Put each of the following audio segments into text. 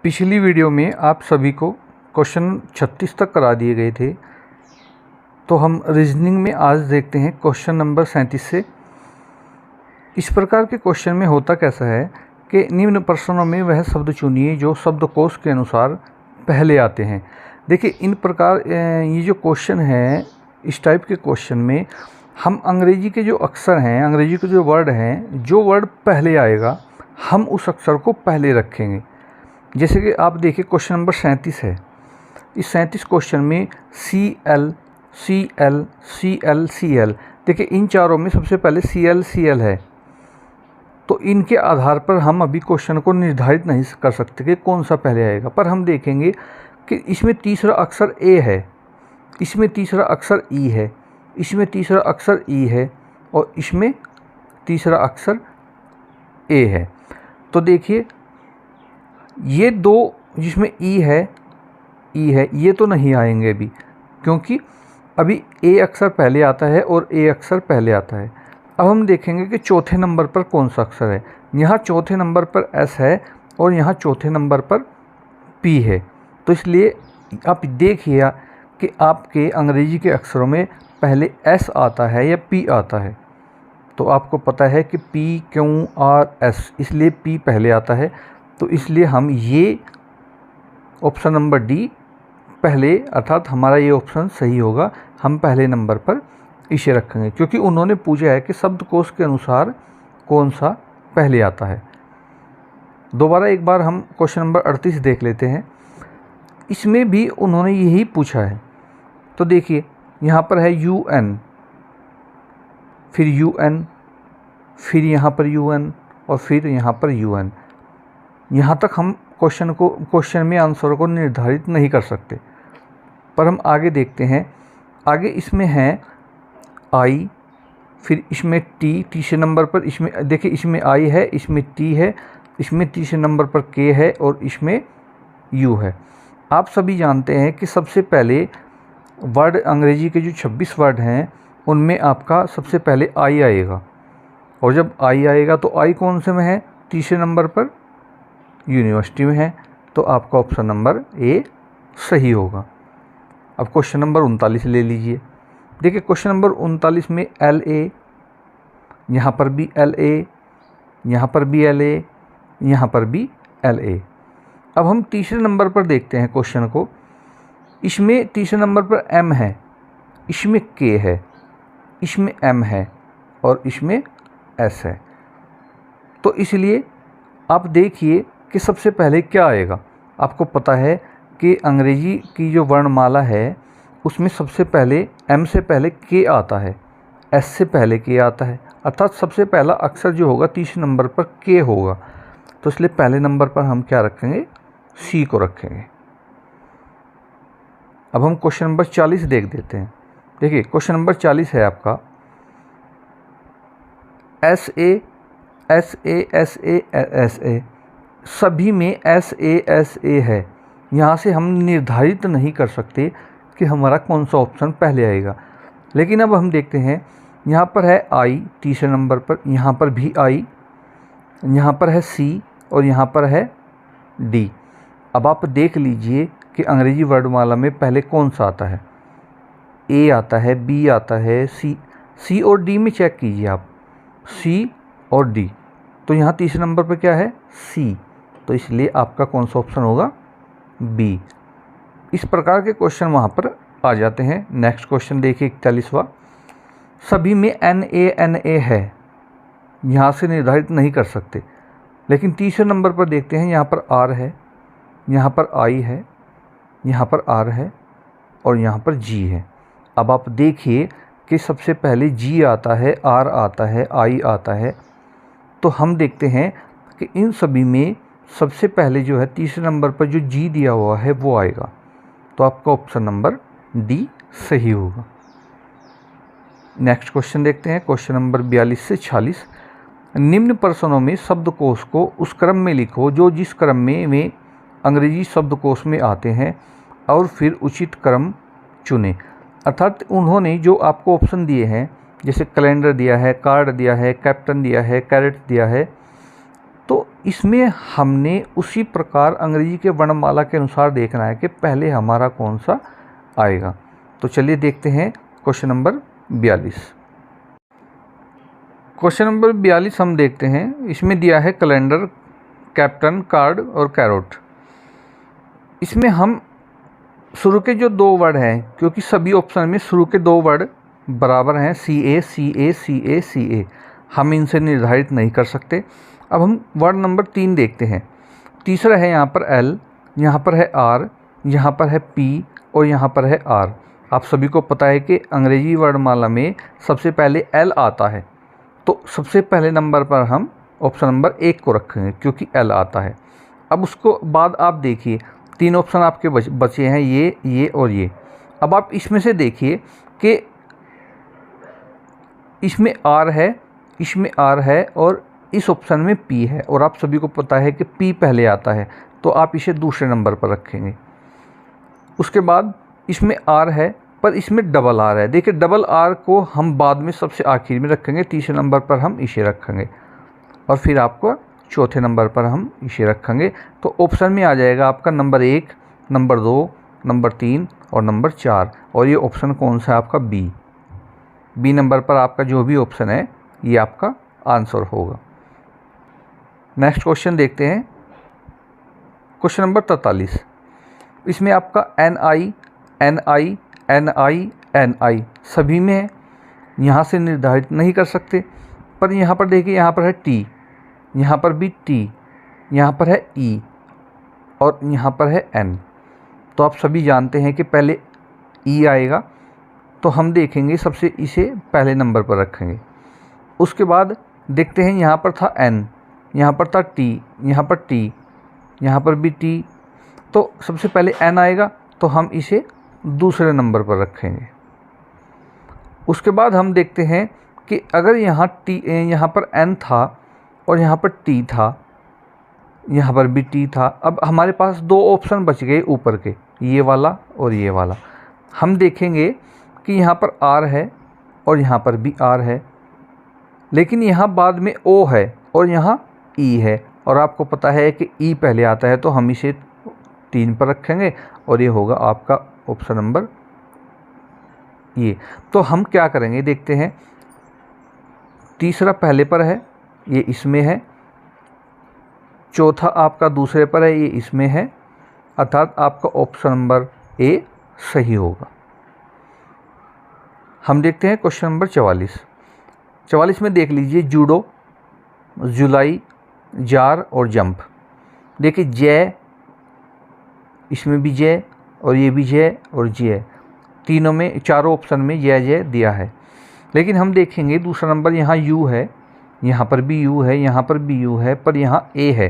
पिछली वीडियो में आप सभी को क्वेश्चन 36 तक करा दिए गए थे, तो हम रीजनिंग में आज देखते हैं क्वेश्चन नंबर 37 से। इस प्रकार के क्वेश्चन में होता कैसा है कि निम्न प्रश्नों में वह शब्द चुनिए जो शब्दकोश के अनुसार पहले आते हैं। देखिए, इन प्रकार ये जो क्वेश्चन है, इस टाइप के क्वेश्चन में हम अंग्रेजी के जो अक्षर हैं, अंग्रेजी के जो वर्ड हैं, जो वर्ड पहले आएगा हम उस अक्षर को पहले रखेंगे। जैसे कि आप देखिए क्वेश्चन नंबर 37 है। इस 37 क्वेश्चन में CL, CL, CL, CL, देखिए इन चारों में सबसे पहले CL, CL है, तो इनके आधार पर हम अभी क्वेश्चन को निर्धारित नहीं कर सकते कि कौन सा पहले आएगा। पर हम देखेंगे कि इसमें तीसरा अक्षर A है, इसमें तीसरा अक्षर E है, इसमें तीसरा अक्षर E है और इसमें तीसरा अक्षर A है। तो देखिए ये दो जिसमें E है, ये तो नहीं आएंगे अभी, क्योंकि अभी A अक्षर पहले आता है और A अक्षर पहले आता है। अब हम देखेंगे कि चौथे नंबर पर कौन सा अक्षर है। यहाँ चौथे नंबर पर S है और यहाँ चौथे नंबर पर P है। तो इसलिए आप देखिए कि आपके अंग्रेजी के अक्षरों में पहले S आता है या P आता है। तो आपको पता है कि P, Q, R, S, इसलिए P पहले आता है। तो इसलिए हम ये ऑप्शन नंबर D पहले, अर्थात हमारा ये ऑप्शन सही होगा। हम पहले नंबर पर इसे रखेंगे क्योंकि उन्होंने पूछा है कि शब्दकोश के अनुसार कौन सा पहले आता है। दोबारा एक बार हम क्वेश्चन नंबर 38 देख लेते हैं। इसमें भी उन्होंने यही पूछा है। तो देखिए यहाँ पर है UN, फिर UN, फिर यहाँ पर UN और फिर यहाँ पर UN। यहाँ तक हम क्वेश्चन में आंसर को निर्धारित नहीं कर सकते। पर हम आगे देखते हैं। आगे इसमें है I, फिर इसमें T तीसरे नंबर पर, इसमें देखिए इसमें I है, इसमें T है, इसमें तीसरे नंबर पर K है और इसमें U है। आप सभी जानते हैं कि सबसे पहले वर्ड, अंग्रेजी के जो 26 वर्ड हैं उनमें आपका सबसे पहले I आएगा, और जब I आएगा तो I कौन से में है? तीसरे नंबर पर यूनिवर्सिटी में है। तो आपका ऑप्शन नंबर A सही होगा। अब क्वेश्चन नंबर 39 ले लीजिए। देखिए क्वेश्चन नंबर 39 में LA, यहाँ पर भी LA, यहाँ पर भी LA, यहाँ पर भी LA। अब हम तीसरे नंबर पर देखते हैं क्वेश्चन को। इसमें तीसरे नंबर पर M है, इसमें K है, इसमें M है और इसमें S है। तो इसलिए आप देखिए कि सबसे पहले क्या आएगा। आपको पता है कि अंग्रेजी की जो वर्णमाला है उसमें सबसे पहले M से पहले K आता है, S से पहले K आता है, अर्थात सबसे पहला अक्षर जो होगा तीसरे नंबर पर K होगा। तो इसलिए पहले नंबर पर हम क्या रखेंगे? C को रखेंगे। अब हम क्वेश्चन नंबर 40 देख देते हैं। देखिए क्वेश्चन नंबर 40 है आपका SA, SA, SA, SA, सभी में SA, SA है। यहाँ से हम निर्धारित नहीं कर सकते कि हमारा कौन सा ऑप्शन पहले आएगा। लेकिन अब हम देखते हैं, यहाँ पर है I तीसरे नंबर पर, यहाँ पर भी I, यहाँ पर है C और यहाँ पर है D। अब आप देख लीजिए कि अंग्रेजी वर्णमाला में पहले कौन सा आता है। A आता है, B आता है, C और D में चेक कीजिए आप, C और D। तो यहाँ तीसरे नंबर पर क्या है? C। तो इसलिए आपका कौन सा ऑप्शन होगा? B। इस प्रकार के क्वेश्चन वहाँ पर आ जाते हैं। नेक्स्ट क्वेश्चन देखिए 41वां। सभी में NA है, यहाँ से निर्धारित नहीं कर सकते। लेकिन तीसरे नंबर पर देखते हैं, यहाँ पर R है, यहाँ पर I है, यहाँ पर R है और यहाँ पर G है। अब आप देखिए कि सबसे पहले G आता है, R आता है, I आता है। तो हम देखते हैं कि इन सभी में सबसे पहले जो है तीसरे नंबर पर जो G दिया हुआ है वो आएगा। तो आपका ऑप्शन नंबर D सही होगा। नेक्स्ट क्वेश्चन देखते हैं, क्वेश्चन नंबर 42 से 46। निम्न प्रश्नों में शब्दकोश को उस क्रम में लिखो जो जिस क्रम में वे अंग्रेजी शब्दकोश में आते हैं और फिर उचित क्रम चुनें। अर्थात उन्होंने जो आपको ऑप्शन दिए हैं, जैसे कैलेंडर दिया है, कार्ड दिया है, कैप्टन दिया है, कैरेट दिया है, तो इसमें हमने उसी प्रकार अंग्रेजी के वर्णमाला के अनुसार देखना है कि पहले हमारा कौन सा आएगा। तो चलिए देखते हैं क्वेश्चन नंबर 42। क्वेश्चन नंबर 42 हम देखते हैं। इसमें दिया है कैलेंडर, कैप्टन, कार्ड और कैरोट। इसमें हम शुरू के जो 2 वर्ड हैं, क्योंकि सभी ऑप्शन में शुरू के 2 वर्ड बराबर हैं, CA CA CA CA, हम इनसे निर्धारित नहीं कर सकते। अब हम वर्ड नंबर 3 देखते हैं। तीसरा है यहाँ पर L, यहाँ पर है R, यहाँ पर है P और यहाँ पर है R। आप सभी को पता है कि अंग्रेजी वर्णमाला में सबसे पहले L आता है, तो सबसे पहले नंबर पर हम ऑप्शन नंबर 1 को रखेंगे क्योंकि L आता है। अब उसको बाद आप देखिए 3 ऑप्शन आपके बचे हैं, ये और ये। अब आप इसमें से देखिए कि इसमें R है, इसमें R है और इस ऑप्शन में P है, और आप सभी को पता है कि P पहले आता है, तो आप इसे दूसरे नंबर पर रखेंगे। उसके बाद इसमें R है पर इसमें डबल R है। देखिए डबल R को हम बाद में सबसे आखिर में रखेंगे, तीसरे नंबर पर हम इसे रखेंगे और फिर आपको चौथे नंबर पर हम इसे रखेंगे। तो ऑप्शन में आ जाएगा आपका नंबर 1, नंबर 2, नंबर 3 और नंबर 4। और ये ऑप्शन कौन सा है आपका? बी नंबर पर आपका जो भी ऑप्शन है ये आपका आंसर होगा। नेक्स्ट क्वेश्चन देखते हैं, क्वेश्चन नंबर 43। इसमें आपका NI NI NI NI सभी में है, यहाँ से निर्धारित नहीं कर सकते। पर यहाँ पर देखिए, यहाँ पर है T, यहाँ पर भी T, यहाँ पर है E और यहाँ पर है N। तो आप सभी जानते हैं कि पहले E आएगा, तो हम देखेंगे सबसे इसे पहले नंबर पर रखेंगे। उसके बाद देखते हैं यहाँ पर था N, यहाँ पर था T, यहाँ पर T, यहाँ पर भी T, तो सबसे पहले N आएगा तो हम इसे दूसरे नंबर पर रखेंगे। उसके बाद हम देखते हैं कि अगर यहाँ पर N था और यहाँ पर T था, यहाँ पर भी T था। अब हमारे पास 2 ऑप्शन बच गए ऊपर के, ये वाला और ये वाला। हम देखेंगे कि यहाँ पर R है और यहाँ पर भी R है, लेकिन यहाँ बाद में O है और यहाँ E है, और आपको पता है कि E पहले आता है, तो हम इसे 3 पर रखेंगे और ये होगा आपका ऑप्शन नंबर ये। तो हम क्या करेंगे देखते हैं। तीसरा पहले पर है, ये इसमें है। चौथा आपका दूसरे पर है, ये इसमें है, अर्थात आपका ऑप्शन नंबर A सही होगा। हम देखते हैं क्वेश्चन नंबर 44 में देख लीजिए, जूडो, जुलाई, जार और जंप। देखिए जय, इसमें भी जय और ये भी जय और जय, तीनों में, चारों ऑप्शन में जय जय दिया है। लेकिन हम देखेंगे दूसरा नंबर, यहाँ U है, यहाँ पर भी U है, यहाँ पर भी U है, पर यहाँ A है।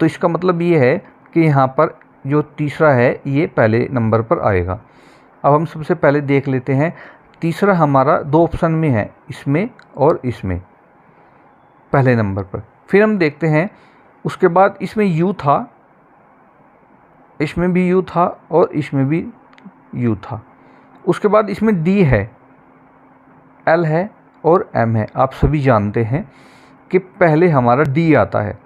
तो इसका मतलब ये है कि यहाँ पर जो तीसरा है ये पहले नंबर पर आएगा। अब हम सबसे पहले देख लेते हैं, तीसरा हमारा 2 ऑप्शन में है, इसमें और इसमें, पहले नंबर पर। फिर हम देखते हैं, उसके बाद इसमें U था, इसमें भी U था और इसमें भी U था। उसके बाद इसमें D है, L है और M है। आप सभी जानते हैं कि पहले हमारा D आता है,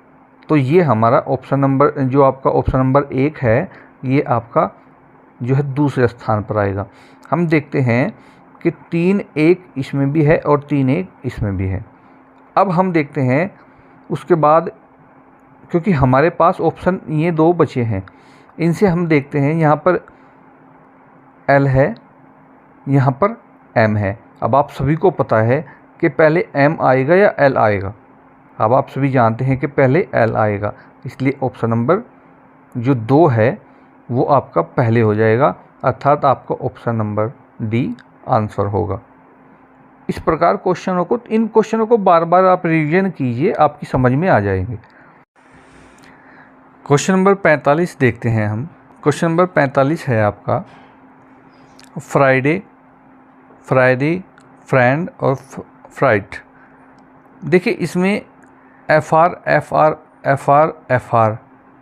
तो ये हमारा ऑप्शन नंबर, जो आपका ऑप्शन नंबर 1 है, ये आपका जो है दूसरे स्थान पर आएगा। हम देखते हैं कि 3-1 इसमें भी है और 3-1 इसमें भी है। अब हम देखते हैं उसके बाद, क्योंकि हमारे पास ऑप्शन ये 2 बचे हैं, इनसे हम देखते हैं, यहाँ पर L है, यहाँ पर M है। अब आप सभी को पता है कि पहले M आएगा या L आएगा। अब आप सभी जानते हैं कि पहले L आएगा, इसलिए ऑप्शन नंबर जो 2 है वो आपका पहले हो जाएगा, अर्थात आपका ऑप्शन नंबर D आंसर होगा। इस प्रकार इन क्वेश्चनों को बार बार आप रिवीजन कीजिए, आपकी समझ में आ जाएंगे। क्वेश्चन नंबर 45 देखते हैं हम। क्वेश्चन नंबर 45 है आपका फ्राइडे, फ्रेंड और फ्राइट। देखिए इसमें FR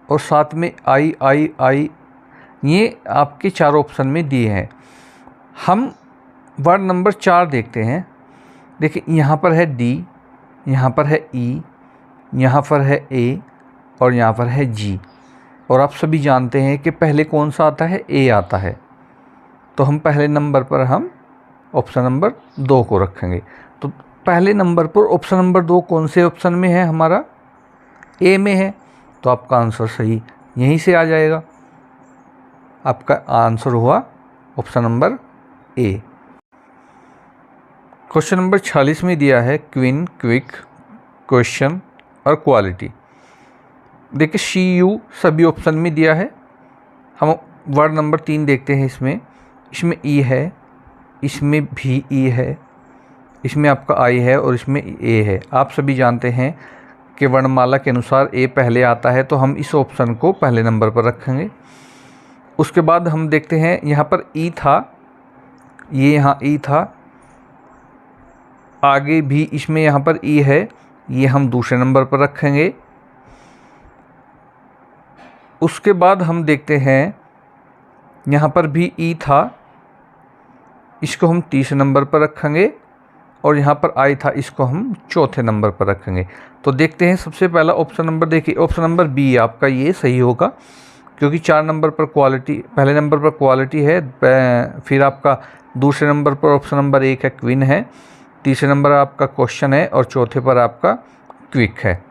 और साथ में I ये आपके 4 ऑप्शन में दिए हैं। हम वर्ड नंबर 4 देखते हैं। देखिए यहाँ पर है D, यहाँ पर है E, यहाँ पर है A और यहाँ पर है जी। और आप सभी जानते हैं कि पहले कौन सा आता है, ए आता है। तो हम पहले नंबर पर हम ऑप्शन नंबर 2 को रखेंगे। तो पहले नंबर पर ऑप्शन नंबर 2 कौन से ऑप्शन में है, हमारा ए में है। तो आपका आंसर सही यहीं से आ जाएगा। आपका आंसर हुआ option number A. Question number 46 में दिया है क्विन, क्विक, क्वेश्चन और क्वालिटी। देखिए सी यू सभी ऑप्शन में दिया है। हम वर्ड नंबर 3 देखते हैं। इसमें ई है, इसमें भी ई है, इसमें आपका आई है और इसमें ए है। आप सभी जानते हैं कि वर्णमाला के अनुसार ए पहले आता है, तो हम इस ऑप्शन को पहले नंबर पर रखेंगे। उसके बाद हम देखते हैं यहाँ पर ई था, ये यहाँ ई था, आगे भी इसमें यहाँ पर ई है, ये हम दूसरे नंबर पर रखेंगे। उसके बाद हम देखते हैं यहाँ पर भी ई था, इसको हम तीसरे नंबर पर रखेंगे। और यहाँ पर आई था, इसको हम चौथे नंबर पर रखेंगे। तो देखते हैं सबसे पहला ऑप्शन नंबर, देखिए ऑप्शन नंबर बी आपका ये सही होगा, क्योंकि 4 नंबर पर क्वालिटी, पहले नंबर पर क्वालिटी है, फिर आपका दूसरे नंबर पर ऑप्शन नंबर 1 है क्वीन है, तीसरे नंबर आपका क्वेश्चन है और चौथे पर आपका क्विक है।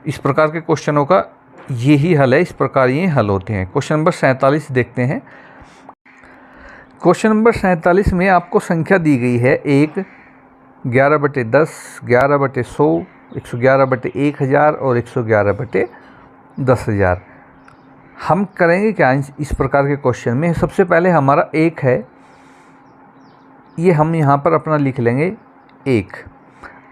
इस प्रकार के क्वेश्चनों का यही हल है, इस प्रकार ये हल होते हैं। क्वेश्चन नंबर 47 देखते हैं। क्वेश्चन नंबर 47 में आपको संख्या दी गई है 1, 11/10, 11/100, 111/1000 और 111/10,000। हम करेंगे क्या इस प्रकार के क्वेश्चन में? सबसे पहले हमारा 1 है, ये हम यहाँ पर अपना लिख लेंगे 1।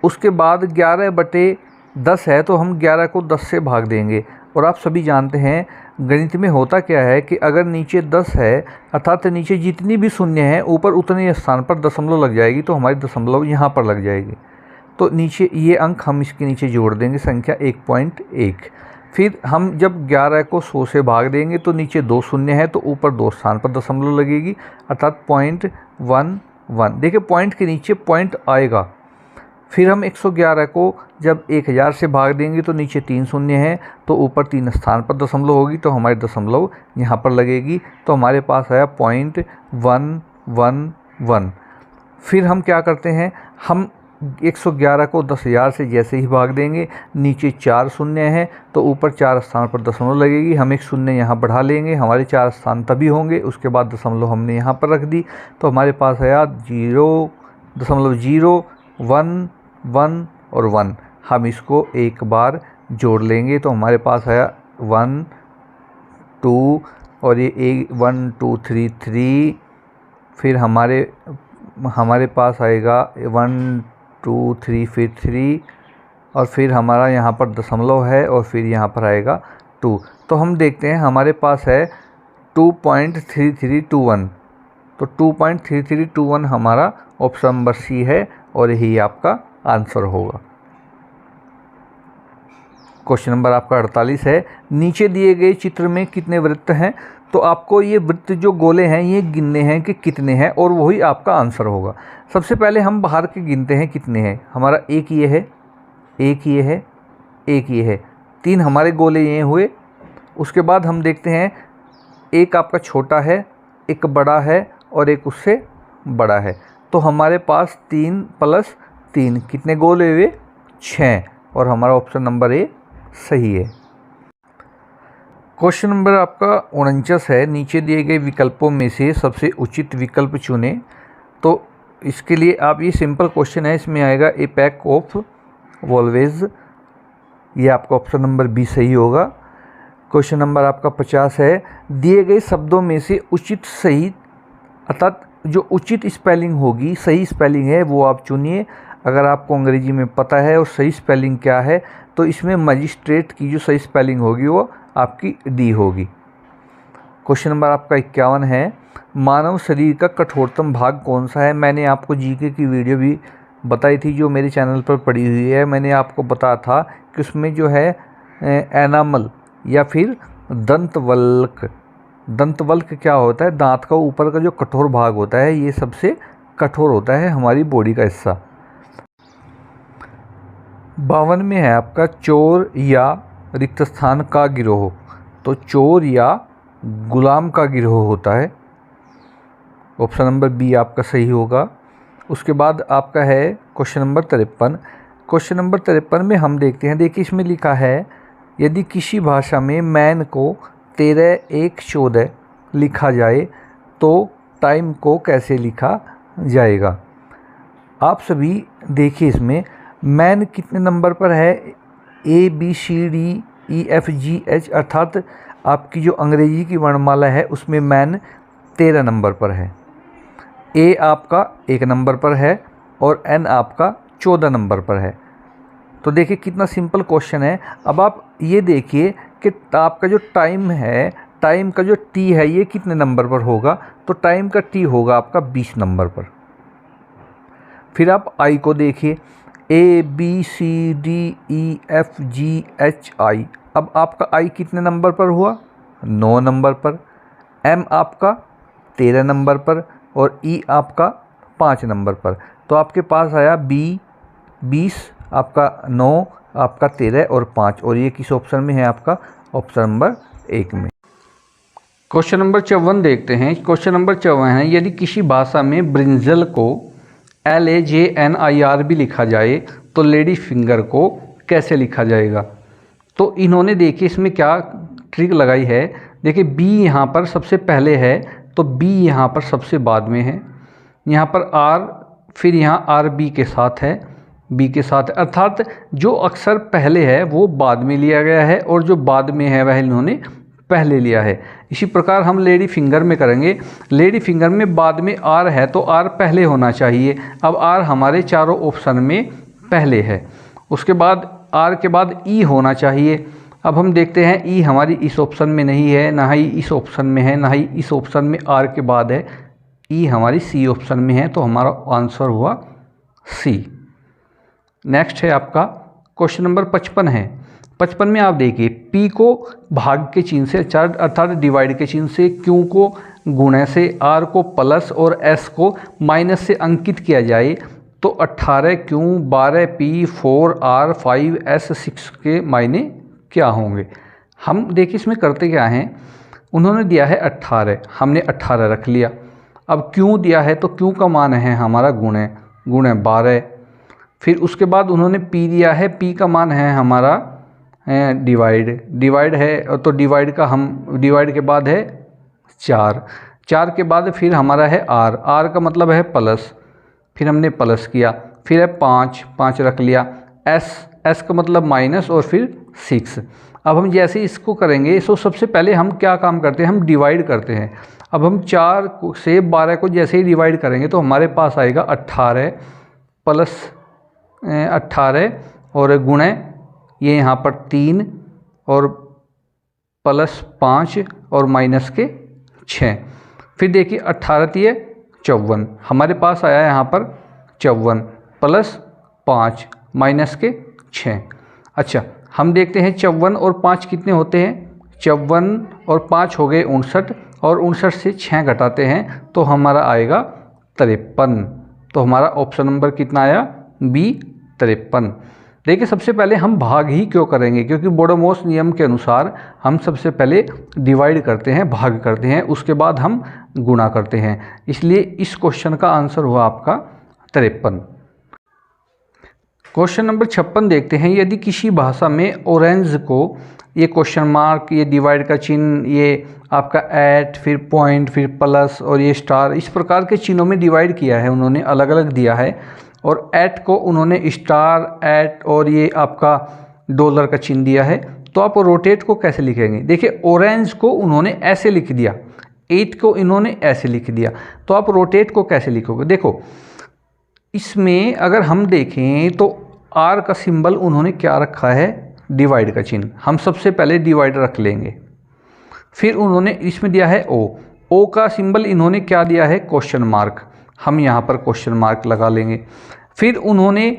उसके बाद 11/10 है, तो हम 11 को 10 से भाग देंगे। और आप सभी जानते हैं गणित में होता क्या है कि अगर नीचे 10 है, अर्थात नीचे जितनी भी शून्य है ऊपर उतने स्थान पर दशमलव लग जाएगी, तो हमारी दशमलव यहाँ पर लग जाएगी। तो नीचे ये अंक हम इसके नीचे जोड़ देंगे, संख्या 1.1। फिर हम जब 11 को 100 से भाग देंगे तो नीचे 2 शून्य है, तो ऊपर 2 स्थान पर दशमलव लगेगी, अर्थात 0.11। देखिए पॉइंट के नीचे पॉइंट आएगा। फिर हम 111 को जब 1000 से भाग देंगे तो नीचे 3 शून्य है, तो ऊपर 3 स्थान पर दशमलव होगी, तो हमारी दशमलव यहाँ पर लगेगी। तो हमारे पास आया 0.111। फिर हम क्या करते हैं, हम 111 को 10,000 से जैसे ही भाग देंगे, नीचे 4 शून्य है, तो ऊपर 4 स्थान पर दशमलव लगेगी। हम 1 शून्य यहाँ बढ़ा लेंगे, हमारे 4 स्थान तभी होंगे। उसके बाद दशमलव हमने यहाँ पर रख दी, तो हमारे पास आया 0.0, 1, 1 और 1। हम इसको एक बार जोड़ लेंगे, तो हमारे पास आया 1, 2 और ये 1, 2, 3, 3। फिर हमारे पास आएगा 1, 2, 3, फिर 3 और फिर हमारा यहाँ पर दशमलव है और फिर यहाँ पर आएगा 2। तो हम देखते हैं हमारे पास है 2.3321। तो 2.3321 हमारा ऑप्शन नंबर सी है और यही आपका आंसर होगा। क्वेश्चन नंबर आपका 48 है। नीचे दिए गए चित्र में कितने वृत्त हैं? तो आपको ये वृत्त जो गोले हैं ये गिनने हैं कि कितने हैं, और वही आपका आंसर होगा। सबसे पहले हम बाहर के गिनते हैं कितने हैं। हमारा एक ये है, एक ये है, एक ये है, 3 हमारे गोले ये हुए। उसके बाद हम देखते हैं एक आपका छोटा है, एक बड़ा है और एक उससे बड़ा है। तो हमारे पास 3 + 3 कितने गोले हुए? 6। और हमारा ऑप्शन नंबर ए सही है। क्वेश्चन नंबर आपका 49 है। नीचे दिए गए विकल्पों में से सबसे उचित विकल्प चुनें। तो इसके लिए आप, ये सिंपल क्वेश्चन है, इसमें आएगा ए पैक ऑफ वॉल्वेज, ये आपका ऑप्शन नंबर बी सही होगा। क्वेश्चन नंबर आपका 50 है। दिए गए शब्दों में से उचित सही, अर्थात जो उचित स्पेलिंग होगी, सही स्पेलिंग है वो आप चुनिए। अगर आपको अंग्रेजी में पता है और सही स्पेलिंग क्या है, तो इसमें मजिस्ट्रेट की जो सही स्पेलिंग होगी वो आपकी डी होगी। क्वेश्चन नंबर आपका 51 है। मानव शरीर का कठोरतम भाग कौन सा है? मैंने आपको जीके की वीडियो भी बताई थी जो मेरे चैनल पर पड़ी हुई है। मैंने आपको बताया था कि उसमें जो है एनामल या फिर दंतवल्क, दंतवल्क क्या होता है? दांत का ऊपर का जो कठोर भाग होता है, ये सबसे कठोर होता है हमारी बॉडी का हिस्सा। 52 में है आपका चोर या रिक्त स्थान का गिरोह, तो चोर या गुलाम का गिरोह होता है। ऑप्शन नंबर बी आपका सही होगा। उसके बाद आपका है क्वेश्चन नंबर 53। क्वेश्चन नंबर 53 में हम देखते हैं, देखिए इसमें लिखा है यदि किसी भाषा में मैन को 13 1 14 लिखा जाए तो टाइम को कैसे लिखा जाएगा। आप सभी देखिए इसमें मैन कितने नंबर पर है, ABCDEFGH, अर्थात आपकी जो अंग्रेजी की वर्णमाला है उसमें मैन 13 नंबर पर है, ए आपका 1 नंबर पर है और एन आपका 14 नंबर पर है। तो देखिए कितना सिंपल क्वेश्चन है। अब आप ये देखिए कि आपका जो टाइम है, टाइम का जो टी है ये कितने नंबर पर होगा, तो टाइम का टी होगा आपका 20 नंबर पर। फिर आप आई को देखिए, ABCDEFGHI, अब आपका आई कितने नंबर पर हुआ, 9 नंबर पर। एम आपका 13 नंबर पर और ई आपका 5 नंबर पर। तो आपके पास आया बी 20, आपका 9, आपका 13 और 5, और ये किस ऑप्शन में है आपका, ऑप्शन नंबर 1 में। क्वेश्चन नंबर 54 देखते हैं। क्वेश्चन नंबर 54 है यदि किसी भाषा में ब्रिंजल को LAJNIR भी लिखा जाए तो लेडी फिंगर को कैसे लिखा जाएगा। तो इन्होंने देखिए इसमें क्या ट्रिक लगाई है। देखिए बी यहाँ पर सबसे पहले है तो बी यहाँ पर सबसे बाद में है, यहाँ पर आर, फिर यहाँ आर बी के साथ है, बी के साथ, अर्थात जो अक्षर पहले है वो बाद में लिया गया है और जो बाद में है वह इन्होंने पहले लिया है। इसी प्रकार हम लेडी फिंगर में करेंगे। लेडी फिंगर में बाद में आर है तो आर पहले होना चाहिए। अब आर हमारे चारों ऑप्शन में पहले है। उसके बाद आर के बाद ई होना चाहिए। अब हम देखते हैं ई हमारी इस ऑप्शन में नहीं है, ना ही इस ऑप्शन में है, ना ही इस ऑप्शन में आर के बाद है। ई हमारी सी ऑप्शन में है, तो हमारा आंसर हुआ सी। नेक्स्ट है आपका क्वेश्चन नंबर 55 है। 55 में आप देखिए पी को भाग के चिन्ह से अर्थात डिवाइड के चिन्ह से, क्यू को गुणे से, आर को प्लस और एस को माइनस से अंकित किया जाए तो 18 क्यू 12 पी 4 आर 5 एस 6 के मायने क्या होंगे। हम देखिए इसमें करते क्या हैं, उन्होंने दिया है 18, हमने 18 रख लिया। अब क्यू दिया है तो क्यू का मान है हमारा गुणे 12। फिर उसके बाद उन्होंने पी दिया है, पी का मान है हमारा डिवाइड है, तो डिवाइड का हम डिवाइड के बाद है 4 के बाद फिर हमारा है आर का मतलब है प्लस, फिर हमने प्लस किया, फिर है 5 रख लिया, एस का मतलब माइनस और फिर 6। अब हम जैसे इसको करेंगे तो सबसे पहले हम क्या काम करते हैं, हम डिवाइड करते हैं। अब हम 4 से 12 को जैसे ही डिवाइड करेंगे तो हमारे पास आएगा 18 प्लस 18 और गुणे ये यहाँ पर 3 और प्लस 5 और माइनस के 6। फिर देखिए 18 × 54 हमारे पास आया यहाँ पर 54 प्लस 5 माइनस के 6। अच्छा हम देखते हैं 54 और 5 कितने होते हैं, 54 और 5 हो गए 59 और 59 से 6 घटाते हैं तो हमारा आएगा 53। तो हमारा ऑप्शन नंबर कितना आया, बी 53। देखिए सबसे पहले हम भाग ही क्यों करेंगे, क्योंकि बोडोमोस नियम के अनुसार हम सबसे पहले डिवाइड करते हैं, भाग करते हैं, उसके बाद हम गुणा करते हैं। इसलिए इस क्वेश्चन का आंसर हुआ आपका 53। क्वेश्चन नंबर 56 देखते हैं। यदि किसी भाषा में ऑरेंज को ये क्वेश्चन मार्क, ये डिवाइड का चिन्ह, ये आपका ऐट, फिर पॉइंट, फिर प्लस और ये स्टार, इस प्रकार के चिन्हों में डिवाइड किया है, उन्होंने अलग अलग दिया है। और ऐट को उन्होंने स्टार, ऐट और ये आपका डॉलर का चिन्ह दिया है। तो आप रोटेट को कैसे लिखेंगे, देखिए ऑरेंज को उन्होंने ऐसे लिख दिया, 8 को इन्होंने ऐसे लिख दिया, तो आप रोटेट को कैसे लिखोगे। देखो इसमें अगर हम देखें तो आर का सिंबल उन्होंने क्या रखा है, डिवाइड का चिन्ह। हम सबसे पहले डिवाइड रख लेंगे। फिर उन्होंने इसमें दिया है ओ का सिंबल इन्होंने क्या दिया है, क्वेश्चन मार्क, हम यहाँ पर क्वेश्चन मार्क लगा लेंगे। फिर उन्होंने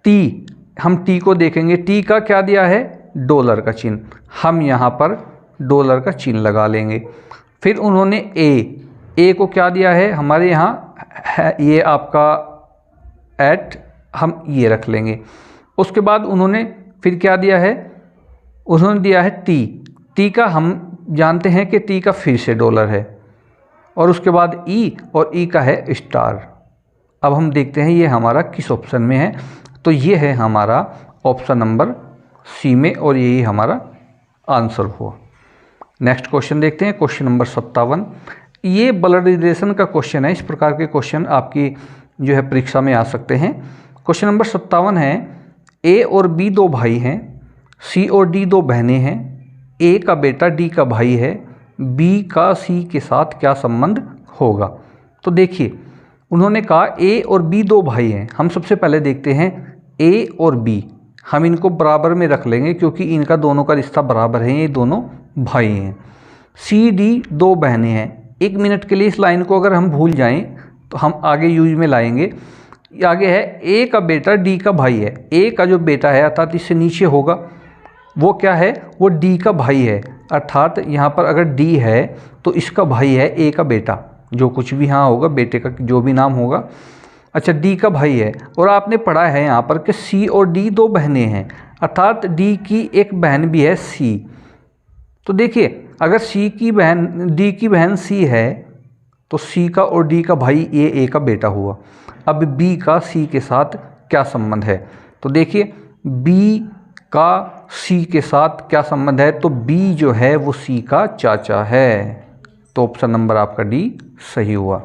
टी, हम टी को देखेंगे, टी का क्या दिया है, डॉलर का चिन्ह, हम यहाँ पर डॉलर का चिन्ह लगा लेंगे। फिर उन्होंने ए को क्या दिया है, हमारे यहाँ है ये आपका ऐट, हम ये रख लेंगे। उसके बाद उन्होंने फिर क्या दिया है, उन्होंने दिया है टी का हम जानते हैं कि टी का फिर से डॉलर है, और उसके बाद ई, और ई का है स्टार। अब हम देखते हैं ये हमारा किस ऑप्शन में है, तो ये है हमारा ऑप्शन नंबर सी में, और यही हमारा आंसर हुआ। नेक्स्ट क्वेश्चन देखते हैं, क्वेश्चन नंबर 57। ये ब्लड रिलेशन का क्वेश्चन है। इस प्रकार के क्वेश्चन आपकी जो है परीक्षा में आ सकते हैं। क्वेश्चन नंबर 57 है, ए और बी दो भाई हैं, सी और डी दो बहनें हैं, ए का बेटा डी का भाई है, बी का सी के साथ क्या संबंध होगा। तो देखिए उन्होंने कहा ए और बी दो भाई हैं। हम सबसे पहले देखते हैं ए और बी, हम इनको बराबर में रख लेंगे क्योंकि इनका दोनों का रिश्ता बराबर है, ये दोनों भाई हैं। सी डी दो बहनें हैं। 1 मिनट के लिए इस लाइन को अगर हम भूल जाएं तो हम आगे यूज में लाएंगे। आगे है ए का बेटा डी का भाई है। ए का जो बेटा है अर्थात इससे नीचे होगा वो क्या है, वो डी का भाई है, अर्थात यहाँ पर अगर डी है तो इसका भाई है ए का बेटा, जो कुछ भी यहाँ होगा बेटे का जो भी नाम होगा। अच्छा, डी का भाई है, और आपने पढ़ा है यहाँ पर कि सी और डी दो बहनें हैं, अर्थात डी की एक बहन भी है सी। तो देखिए अगर सी की बहन डी की बहन सी है तो सी का और डी का भाई ये ए का बेटा हुआ। अब बी का सी के साथ क्या संबंध है, तो देखिए बी का सी के साथ क्या संबंध है, तो बी जो है वो सी का चाचा है। तो ऑप्शन नंबर आपका डी सही हुआ।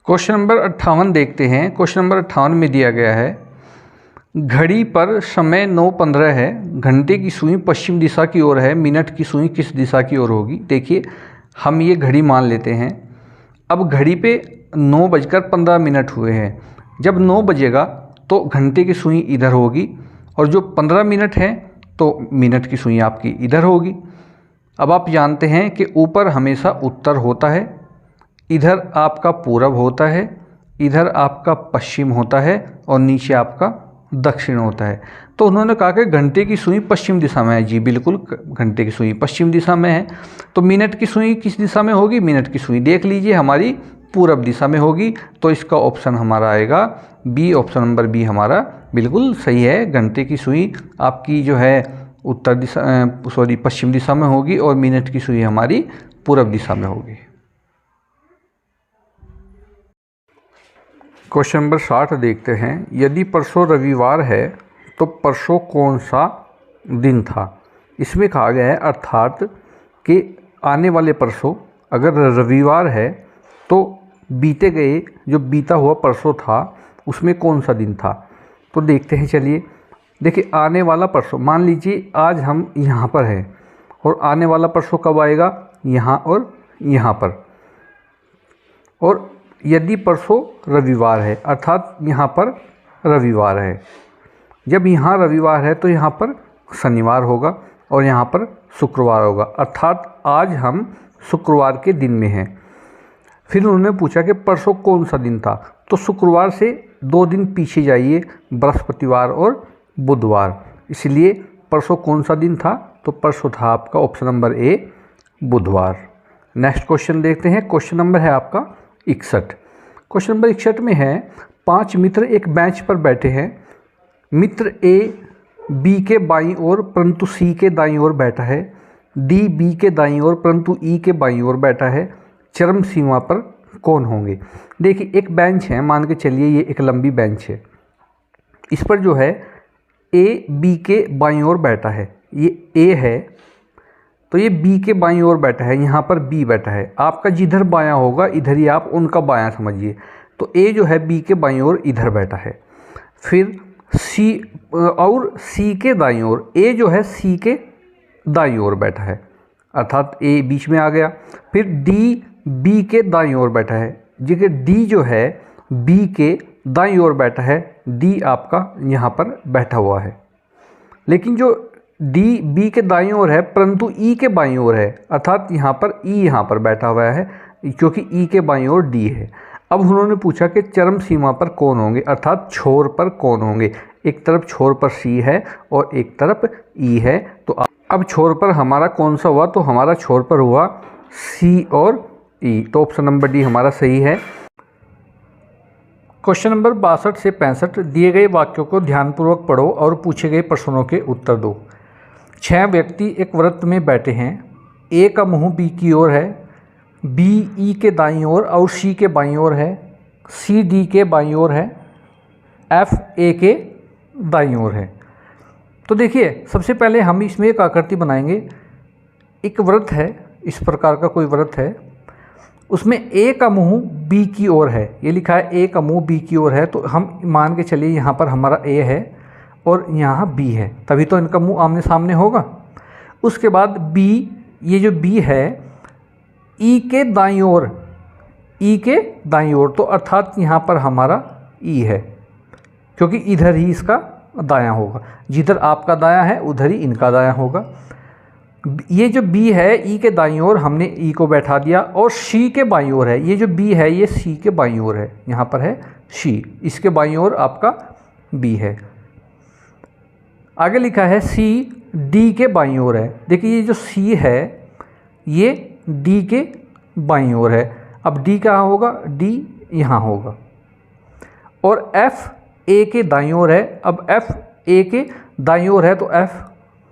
क्वेश्चन नंबर 58 देखते हैं। क्वेश्चन नंबर 58 में दिया गया है, घड़ी पर समय 9:15 है, घंटे की सुई पश्चिम दिशा की ओर है, मिनट की सुई किस दिशा की ओर होगी। देखिए हम ये घड़ी मान लेते हैं। अब घड़ी पे 9:15 हुए हैं। जब 9 बजेगा तो घंटे की सुई इधर होगी, और जो 15 मिनट है तो मिनट की सुई आपकी इधर होगी। अब आप जानते हैं कि ऊपर हमेशा उत्तर होता है, इधर आपका पूरब होता है, इधर आपका पश्चिम होता है, और नीचे आपका दक्षिण होता है। तो उन्होंने कहा कि घंटे की सुई पश्चिम दिशा में है। जी बिल्कुल, घंटे की सुई पश्चिम दिशा में है। तो मिनट की सुई किस दिशा में होगी, मिनट की सुई देख लीजिए हमारी पूरब दिशा में होगी। तो इसका ऑप्शन हमारा आएगा बी, ऑप्शन नंबर बी हमारा बिल्कुल सही है। घंटे की सुई आपकी जो है उत्तर दिशा पश्चिम दिशा में होगी, और मिनट की सुई हमारी पूरब दिशा में होगी। क्वेश्चन नंबर 60 देखते हैं, यदि परसों रविवार है तो परसों कौन सा दिन था। इसमें कहा गया है अर्थात कि आने वाले परसों अगर रविवार है तो बीते गए जो बीता हुआ परसों था उसमें कौन सा दिन था। तो देखते हैं, चलिए देखिए आने वाला परसों, मान लीजिए आज हम यहाँ पर हैं और आने वाला परसों कब आएगा, यहाँ और यहाँ पर। और यदि परसों रविवार है अर्थात यहाँ पर रविवार है, जब यहाँ रविवार है तो यहाँ पर शनिवार होगा और यहाँ पर शुक्रवार होगा, अर्थात आज हम शुक्रवार के दिन में हैं। फिर उन्होंने पूछा कि परसों कौन सा दिन था, तो शुक्रवार से 2 दिन पीछे जाइए, बृहस्पतिवार और बुधवार। इसलिए परसों कौन सा दिन था, तो परसों था आपका ऑप्शन नंबर ए बुधवार। नेक्स्ट क्वेश्चन देखते हैं। क्वेश्चन नंबर है आपका 61। क्वेश्चन नंबर 61 में है, 5 मित्र एक बेंच पर बैठे हैं। मित्र ए बी के बाईं ओर परंतु सी के दाईं ओर बैठा है, डी बी के दाईं ओर परंतु ई के बाईं ओर बैठा है, चरम सीमा पर कौन होंगे। देखिए एक बेंच है, मान के चलिए ये एक लंबी बेंच है, इस पर जो है ए बी के बाईं ओर बैठा है, ये ए है तो ये बी के बाईं ओर बैठा है, यहाँ पर बी बैठा है। आपका जिधर बायां होगा इधर ही आप उनका बायां समझिए। तो ए जो है बी के बाईं ओर इधर बैठा है। फिर सी और सी के दाईं ओर, ए जो है सी के दाईं ओर बैठा है, अर्थात ए बीच में आ गया। फिर डी बी के दाईं ओर बैठा है, जबकि डी जो है बी के दाईं ओर बैठा है, डी आपका यहाँ पर बैठा हुआ है। लेकिन जो डी बी के दाईं ओर है परंतु ई के बाईं ओर है, अर्थात यहाँ पर ई यहाँ पर बैठा हुआ है क्योंकि ई के बाईं ओर डी है। अब उन्होंने पूछा कि चरम सीमा पर कौन होंगे, अर्थात छोर पर कौन होंगे। एक तरफ छोर पर सी है और एक तरफ ई है, तो अब छोर पर हमारा कौन सा हुआ, तो हमारा छोर पर हुआ सी और ई। तो ऑप्शन नंबर डी हमारा सही है। क्वेश्चन नंबर 62 से 65 दिए गए वाक्यों को ध्यानपूर्वक पढ़ो और पूछे गए प्रश्नों के उत्तर दो। 6 व्यक्ति एक वृत्त में बैठे हैं। ए का मुंह बी की ओर है, बी ई के दाईं ओर और सी के बाईं ओर है, सी डी के बाईं ओर है, एफ ए के दाईं ओर है। तो देखिए, सबसे पहले हम इसमें एक आकृति बनाएंगे। एक वृत्त है, इस प्रकार का कोई वृत्त है, उसमें ए का मुंह बी की ओर है। ये लिखा है ए का मुंह बी की ओर है, तो हम मान के चलिए यहाँ पर हमारा ए है और यहाँ बी है, तभी तो इनका मुंह आमने सामने होगा। उसके बाद बी, ये जो बी है ई के दाईं ओर, ई के दाईं ओर, तो अर्थात यहाँ पर हमारा ई है, क्योंकि इधर ही इसका दायां होगा। जिधर आपका दायां है उधर ही इनका दायां होगा। ये जो बी है ई के दाईं ओर, हमने ई को बैठा दिया, और सी के बाईं ओर है। ये जो बी है ये सी के बाईं ओर है, यहाँ पर है सी, इसके बाईं ओर आपका बी है। आगे लिखा है सी डी के बाईं ओर है। देखिए, ये जो सी है ये डी के बाईं ओर है। अब डी कहाँ होगा? डी यहाँ होगा। और एफ ए के दाईं ओर है। अब एफ ए के दाईं ओर है तो एफ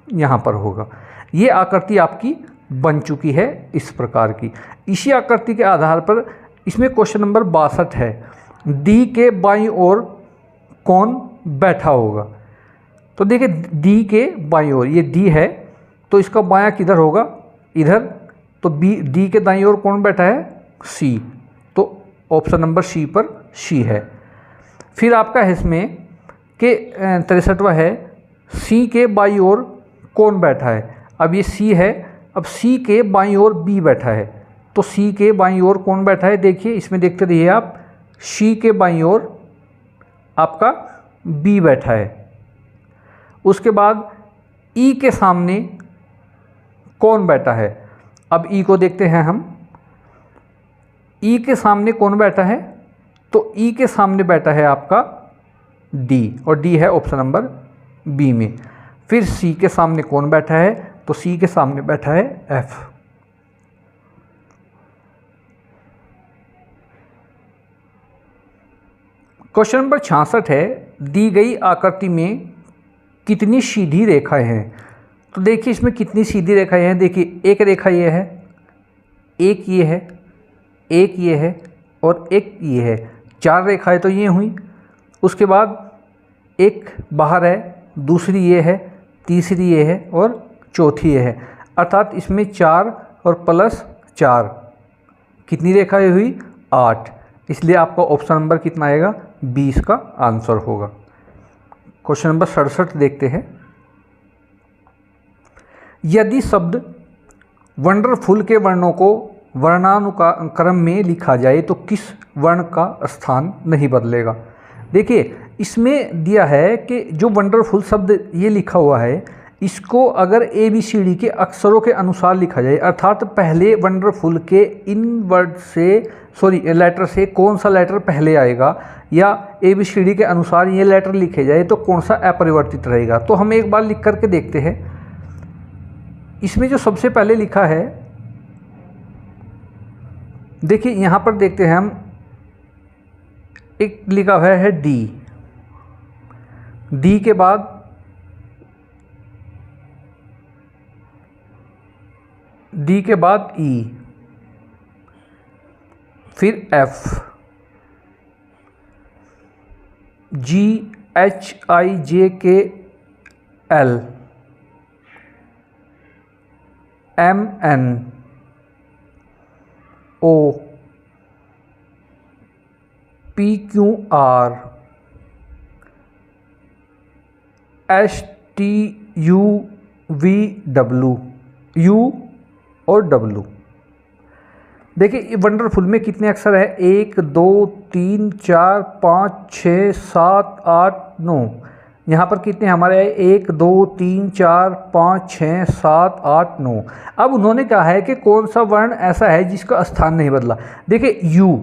यहाँ पर होगा। ये आकृति आपकी बन चुकी है इस प्रकार की। इसी आकृति के आधार पर इसमें क्वेश्चन नंबर 62 है, डी के बाईं ओर कौन बैठा होगा? तो देखिए, डी के बाईं ओर ये डी है, तो इसका बायां किधर होगा? इधर। तो बी डी के दाईं ओर कौन बैठा है? सी। तो ऑप्शन नंबर सी पर सी है। फिर आपका है इसमें कि 63वां है, सी के बाईं ओर कौन बैठा है? अब ये सी है, अब सी के बाईं ओर बी बैठा है, तो सी के बाईं ओर कौन बैठा है? देखिए, इसमें देखते रहिए आप, सी के बाईं ओर आपका बी बैठा है। उसके बाद ई के सामने कौन बैठा है? अब ई को देखते हैं हम। ई के सामने कौन बैठा है? तो ई के सामने बैठा है आपका डी, और डी है ऑप्शन नंबर बी में। फिर सी के सामने कौन बैठा है? तो सी के सामने बैठा है एफ। क्वेश्चन नंबर 66 है, दी गई आकृति में कितनी सीधी रेखाएं हैं? तो देखिए, इसमें कितनी सीधी रेखाएं हैं। देखिए, एक रेखा ये है, एक ये है, एक ये है और एक ये है। 4 रेखाएं तो ये हुई। उसके बाद एक बाहर है, दूसरी ये है, तीसरी ये है और चौथी ये है। अर्थात इसमें 4 और प्लस 4 कितनी रेखाएं हुई? 8। इसलिए आपका ऑप्शन नंबर कितना आएगा? 20 का आंसर होगा। क्वेश्चन नंबर 67 देखते हैं। यदि शब्द वंडरफुल के वर्णों को वर्णानुक्रम में लिखा जाए तो किस वर्ण का स्थान नहीं बदलेगा? देखिए, इसमें दिया है कि जो वंडरफुल शब्द ये लिखा हुआ है, इसको अगर ए बी सी डी के अक्षरों के अनुसार लिखा जाए, अर्थात पहले वंडरफुल के इन वर्ड से लेटर से कौन सा लेटर पहले आएगा, या ए बी सी डी के अनुसार ये लेटर लिखे जाए तो कौन सा अपरिवर्तित रहेगा। तो हम एक बार लिख करके देखते हैं। इसमें जो सबसे पहले लिखा है, देखिए यहाँ पर देखते हैं हम, एक लिखा हुआ है डी, डी के बाद डी के बाद ई, फिर F, ji H I J K L, M N O, P Q R, S T U V W, U और डब्ल्यू। देखिए, वंडरफुल में कितने अक्षर है? 1 2 3 4 5 6 7 8 9। यहाँ पर कितने हमारे आए? 1 2 3 4 5 6 7 8 9। अब उन्होंने कहा है कि कौन सा वर्ण ऐसा है जिसका स्थान नहीं बदला। देखिए, यू,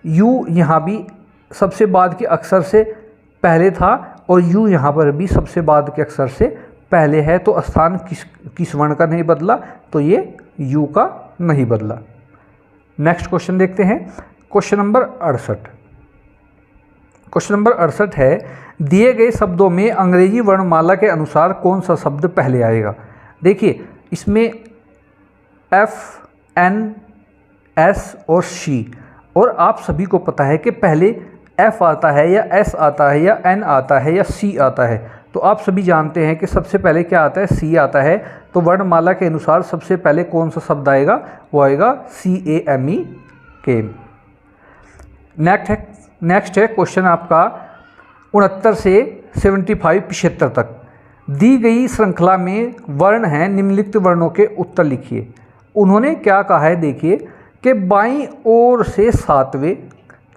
यू यहाँ भी सबसे बाद के अक्षर से पहले था और यू यहाँ पर भी सबसे बाद के अक्षर से पहले है, तो स्थान किस वर्ण का नहीं बदला? तो ये यू का नहीं बदला। नेक्स्ट क्वेश्चन देखते हैं, क्वेश्चन नंबर 68। क्वेश्चन नंबर 68 है, दिए गए शब्दों में अंग्रेजी वर्णमाला के अनुसार कौन सा शब्द पहले आएगा। देखिए इसमें एफ, एन, एस और सी, और आप सभी को पता है कि पहले एफ आता है या एस आता है या एन आता है या सी आता है। तो आप सभी जानते हैं कि सबसे पहले क्या आता है, सी आता है। तो वर्णमाला के अनुसार सबसे पहले कौन सा शब्द आएगा, वो आएगा CAME, केम। नेक्स्ट है क्वेश्चन आपका 69 से 75 तक। दी गई श्रृंखला में वर्ण हैं, निम्नलिखित वर्णों के उत्तर लिखिए। उन्होंने क्या कहा है, देखिए कि बाईं ओर से 7वें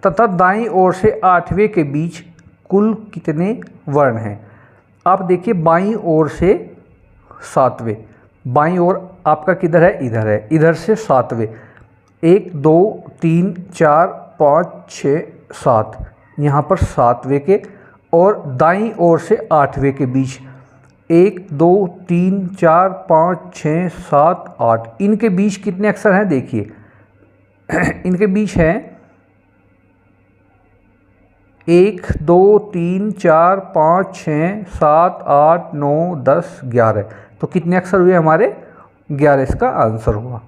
तथा दाईं ओर से 8वें के बीच कुल कितने वर्ण हैं। आप देखिए बाईं ओर से 7वें, बाईं ओर आपका किधर है, इधर है, इधर से 7वें, 1 2 3 4 5 6 7, यहाँ पर 7वें के, और दाईं ओर से 8वें के बीच 1 2 3 4 5 6 7 8, इनके बीच कितने अक्षर हैं, देखिए इनके बीच हैं 1 2 3 4 5 6 7 8 9 10 11, तो कितने अक्षर हुए हमारे, 11 इसका आंसर हुआ।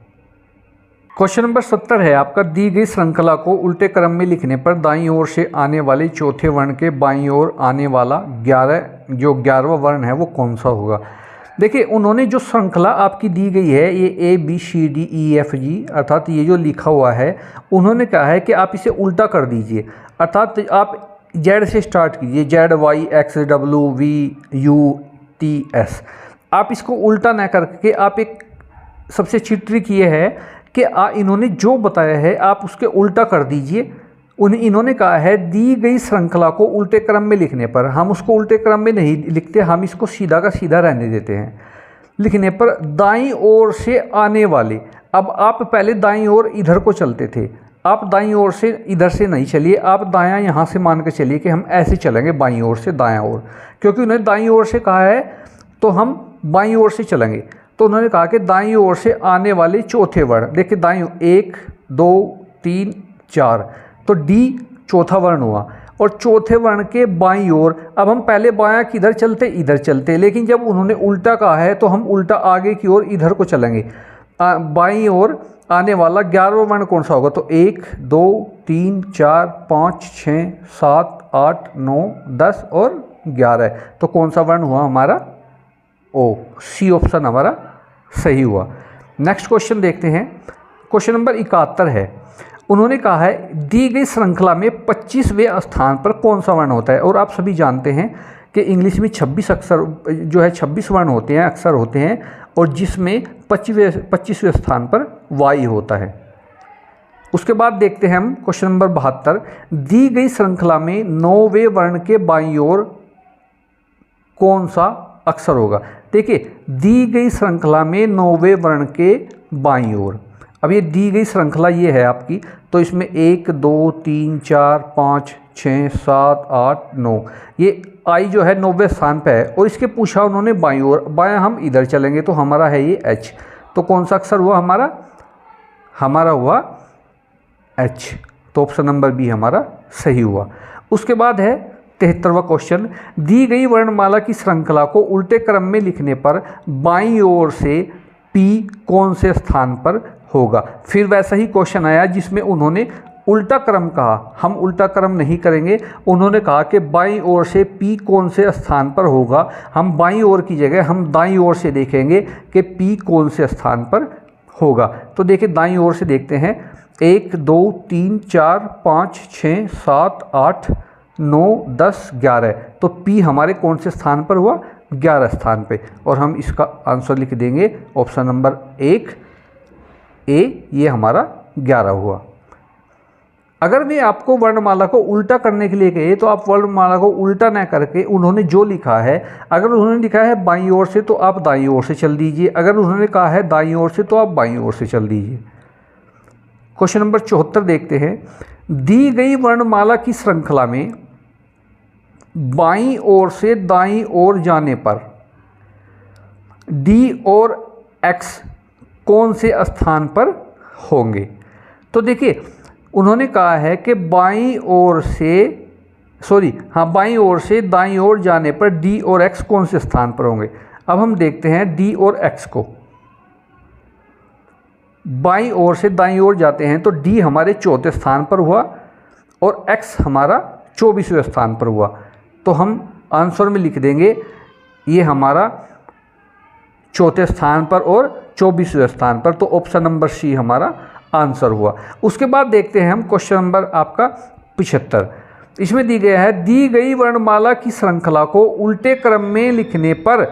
क्वेश्चन नंबर 70 है आपका, दी गई श्रृंखला को उल्टे क्रम में लिखने पर दाईं ओर से आने वाले चौथे वर्ण के बाईं ओर आने वाला 11वां वर्ण है वो कौन सा होगा। देखिए उन्होंने जो श्रृंखला आपकी दी गई है, ये ABCDEFG अर्थात ये जो लिखा हुआ है, उन्होंने कहा है कि आप इसे उल्टा कर दीजिए, अर्थात आप Z से स्टार्ट कीजिए, ZYXWVUTS। आप इसको उल्टा ना करके आप एक सबसे अच्छी ट्रिक ये है कि इन्होंने जो बताया है आप उसके उल्टा कर दीजिए। इन्होंने कहा है दी गई श्रृंखला को उल्टे क्रम में लिखने पर, हम उसको उल्टे क्रम में नहीं लिखते, हम इसको सीधा का सीधा रहने देते हैं। लिखने पर दाईं ओर से आने वाले, अब आप पहले दाईं ओर इधर को चलते थे, आप दाईं ओर से इधर से नहीं चलिए, आप दायां यहाँ से मान के चलिए कि हम ऐसे चलेंगे बाईं ओर से दायां ओर, क्योंकि उन्होंने दाईं ओर से कहा है तो हम बाईं ओर से चलेंगे। तो उन्होंने कहा कि दाईं ओर से आने वाले चौथे वर्ण, देखिए दाईं 1 2 3 4, तो D चौथा वर्ण हुआ, और चौथे वर्ण के बाईं ओर, अब हम पहले बायां किधर चलते, इधर चलते, लेकिन जब उन्होंने उल्टा कहा है तो हम उल्टा आगे की ओर इधर को चलेंगे। बाईं ओर आने वाला 11वां वर्ण कौन सा होगा, तो 1 2 3 4 5 6 7 8 9 10 और 11, तो कौन सा वर्ण हुआ हमारा, O, C ऑप्शन हमारा सही हुआ। नेक्स्ट क्वेश्चन देखते हैं, क्वेश्चन नंबर 71 है। उन्होंने कहा है दी गई श्रृंखला में 25वें स्थान पर कौन सा वर्ण होता है। और आप सभी जानते हैं कि इंग्लिश में 26 अक्षर जो है 26 वर्ण होते हैं, अक्षर होते हैं, और जिसमें 25वें स्थान पर Y होता है। उसके बाद देखते हैं हम क्वेश्चन नंबर 72, दी गई श्रृंखला में 9वें वर्ण के बाईं ओर कौन सा अक्षर होगा। देखिए दी गई श्रृंखला में 9वें वर्ण के बाईं ओर, अब ये दी गई श्रृंखला ये है आपकी, तो इसमें 1 2 3 4 5 6 7 8 9, ये I जो है 9वें स्थान पे है, और इसके पूछा उन्होंने बाईं ओर, बायां हम इधर चलेंगे तो हमारा है ये H, तो कौन सा अक्षर हुआ हमारा हुआ H, तो ऑप्शन नंबर बी हमारा सही हुआ। उसके बाद है 73वां क्वेश्चन, दी गई वर्णमाला की श्रृंखला को उल्टे क्रम में लिखने पर बाईं ओर से P कौन से स्थान पर होगा। फिर वैसा ही क्वेश्चन आया जिसमें उन्होंने उल्टा क्रम कहा, हम उल्टा क्रम नहीं करेंगे, उन्होंने कहा कि बाईं ओर से P कौन से स्थान पर होगा, हम बाईं ओर की जगह हम दाईं ओर से देखेंगे कि P कौन से स्थान पर होगा। तो देखिए दाईं ओर से देखते हैं, 1 2 3 4 5 6 7 8 9 10 11, तो P हमारे कौन से स्थान पर हुआ, 11 स्थान पे, और हम इसका आंसर लिख देंगे ऑप्शन नंबर 1 A, ये हमारा 11 हुआ। अगर मैं आपको वर्णमाला को उल्टा करने के लिए कहे तो आप वर्णमाला को उल्टा न करके उन्होंने जो लिखा है, अगर उन्होंने लिखा है बाईं ओर से तो आप दाईं ओर से चल दीजिए, अगर उन्होंने कहा है दाईं ओर से तो आप बाईं ओर से चल दीजिए। क्वेश्चन नंबर 74 देखते हैं, दी गई वर्णमाला की श्रृंखला में बाईं ओर से दाईं ओर जाने पर D और X कौन से स्थान पर होंगे। तो देखिए उन्होंने कहा है कि बाईं ओर से सॉरी हाँ, बाईं ओर से दाईं ओर जाने पर डी और एक्स कौन से स्थान पर होंगे। अब हम देखते हैं डी और एक्स को। बाईं ओर से दाईं ओर जाते हैं तो डी हमारे चौथे स्थान पर हुआ और एक्स हमारा 24वें स्थान पर हुआ। तो हम आंसर में लिख देंगे ये हमारा चौथे स्थान पर और 24वें स्थान पर। तो ऑप्शन नंबर सी हमारा आंसर हुआ। उसके बाद देखते हैं हम क्वेश्चन नंबर आपका 75। इसमें दी गया है, दी गई वर्णमाला की श्रृंखला को उल्टे क्रम में लिखने पर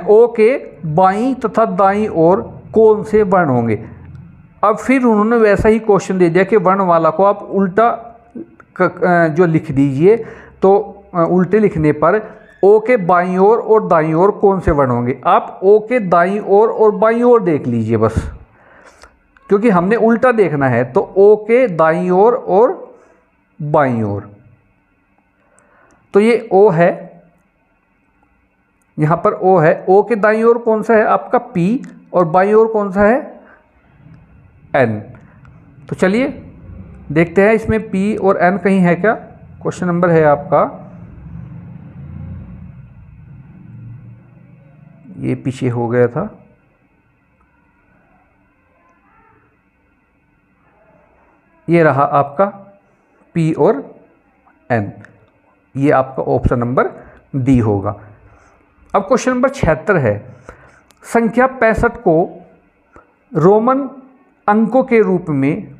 ओ के बाईं तथा दाईं ओर कौन से वर्ण होंगे। अब फिर उन्होंने वैसा ही क्वेश्चन दे दिया कि वर्णमाला को आप उल्टा जो लिख दीजिए, तो उल्टे लिखने पर ओ के बाईं ओर और दाईं ओर कौन से वर्ण होंगे। आप ओ के दाईं ओर और बाईं ओर देख लीजिए बस, क्योंकि हमने उल्टा देखना है। तो ओ के दाईं ओर और बाईं ओर, तो ये ओ है, यहाँ पर ओ है। ओ के दाईं ओर कौन सा है आपका पी और बाईं ओर कौन सा है एन। तो चलिए देखते हैं इसमें पी और एन कहीं है क्या। क्वेश्चन नंबर है आपका, ये पीछे हो गया था, ये रहा आपका पी और एन, ये आपका ऑप्शन नंबर डी होगा। अब क्वेश्चन नंबर 76 है, संख्या 65 को रोमन अंकों के रूप में